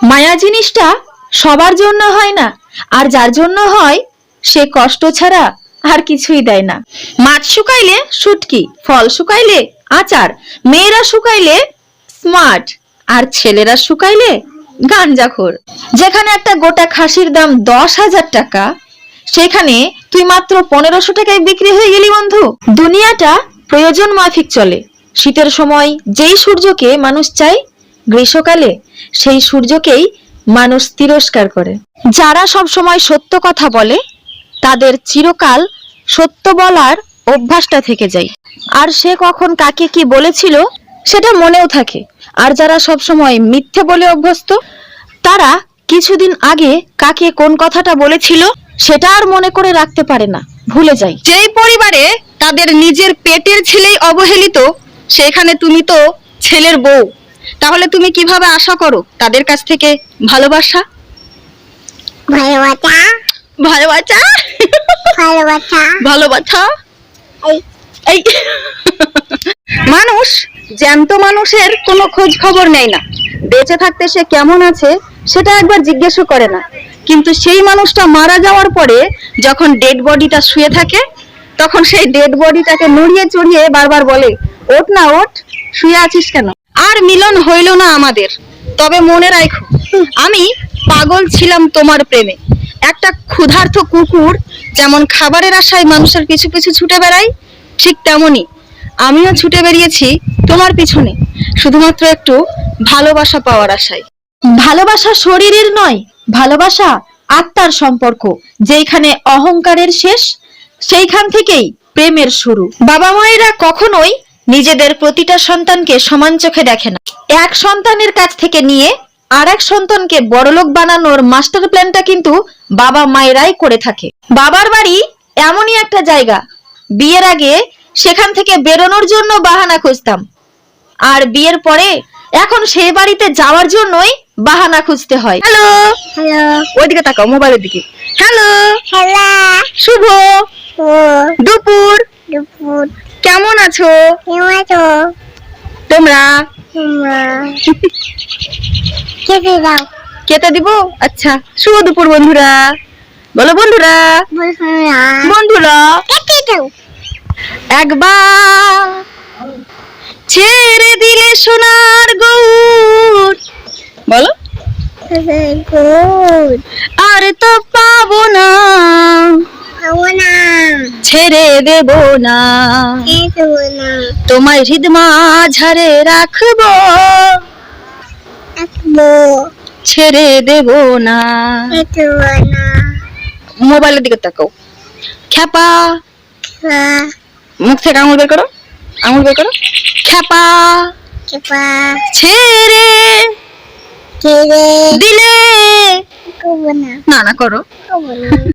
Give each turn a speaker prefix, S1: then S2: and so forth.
S1: মায়া জিনিসটা সবার জন্য হয় না, আর যার জন্য হয় সে কষ্ট ছাড়া আর কিছুই দেয় না। মাছ শুকাইলে শুটকি, ফল শুকাইলে আচার, মেয়েরা শুকাইলে স্মার্ট, আর ছেলেরা শুকাইলে গাঞ্জাখোর। যেখানে একটা গোটা খাসির দাম 10,000 টাকা, সেখানে তুই মাত্র 1500 টাকায় বিক্রি হয়ে গেলি বন্ধু। দুনিয়াটা প্রয়োজন মাফিক চলে। শীতের সময় যেই সূর্যকে মানুষ চায়, গ্রীষ্মকালে সেই সূর্যকেই মানুষ তিরস্কার করে। যারা সব সময় সত্য কথা বলে তাদের চিরকাল সত্য বলার অভ্যাসটা থেকে যায়, আর সে কখন কাকে কি বলেছিল সেটা মনেও থাকে। আর যারা সব সময় মিথ্যে বলে অভ্যস্ত, তারা কিছুদিন আগে কাকে কোন কথাটা বলেছিল সেটা আর মনে করে রাখতে পারে না, ভুলে যায়। যেই পরিবারে তাদের নিজের পেটের ছেলেই অবহেলিত, সেখানে তুমি তো ছেলের বউ, তাহলে তুমি কিভাবে আশা করো তাদের কাছ থেকে ভালোবাসা?
S2: ভালোবাসা
S1: ভালোবাসা
S2: ভালোবাসা
S1: ভালোবাসা এই মানুষ জ্যান্ত মানুষের কোনো খোঁজ খবর নেয় না। বেঁচে থাকতে সে কেমন আছে সেটা একবার জিজ্ঞেসও করে না, কিন্তু সেই মানুষটা মারা যাওয়ার পরে যখন ডেড বডিটা শুয়ে থাকে, তখন সেই ডেড বডিটাকে নড়িয়ে চড়িয়ে বারবার বলে, ওঠ না ওঠ, শুয়ে আছিস কেন? আর মিলন হইল না আমাদের, তবে মনে রাখো আমি পাগল ছিলাম তোমার প্রেমে। একটা ক্ষুধার্ত কুকুর যেমন খাবারের আশায় মানুষের পিছু পিছু ছুটে বেড়ায়, ঠিক তেমনি আমিও ছুটে বেরিয়েছি তোমার পিছনে, শুধুমাত্র একটু ভালোবাসা পাওয়ার আশায়। ভালোবাসা শরীরের নয়, ভালোবাসা আত্মার সম্পর্ক। যেখানে অহংকারের শেষ, সেইখান থেকেই প্রেমের শুরু। বাবা মায়েরা কখনোই নিজেদের প্রতিটা সন্তানকে সমান চোখে দেখে না। এক সন্তানের কাছ থেকে নিয়ে আর এক সন্তানকে বড়লোক বানানোর মাস্টার প্ল্যানটা কিন্তু বাবা মায়েরাই করে থাকে। বাবার বাড়ি এমনই একটা জায়গা, বিয়ের আগে সেখান থেকে বেরোনোর জন্য বাহানা খুঁজতাম, আর বিয়ের পরে এখন সেই বাড়িতে যাওয়ার জন্যই বাহানা খুঁজতে হয়। হ্যালো
S2: হ্যালো
S1: ওইদিকে তাকাও, মোবাইলের দিকে। হ্যালো
S2: হ্যালো
S1: শুভ
S2: ও
S1: দুপুর,
S2: দুপুর
S1: কেমন আছো
S2: কেমন আছো
S1: তোমরা?
S2: তোমরা খেতে দাও
S1: খেতে দিব? আচ্ছা, শুভ দুপুর বন্ধুরা, বলো বন্ধুরা।
S2: বন্ধুরা
S1: বন্ধুরা
S2: খেতে দাও
S1: একবার ছেড়ে দিলে সোনার গৌর, বলো
S2: গুড
S1: আর তো পাবো না,
S2: খাবো না
S1: ছেড়ে দেব না,
S2: খেতে না
S1: তোমায় হৃদ মাঝারে রাখবো,
S2: রাখবো
S1: ছেড়ে দেব না।
S2: খেতে না
S1: মোবাইলের দিকে তাকাও। খ্যাপা, মুখ থেকে আঙুল বের করো, আঙুল বের করো। খ্যাপা
S2: খেপা
S1: ছেড়ে
S2: ছেড়ে
S1: দিলে,
S2: খাবো না
S1: না না করো।
S2: খাবো না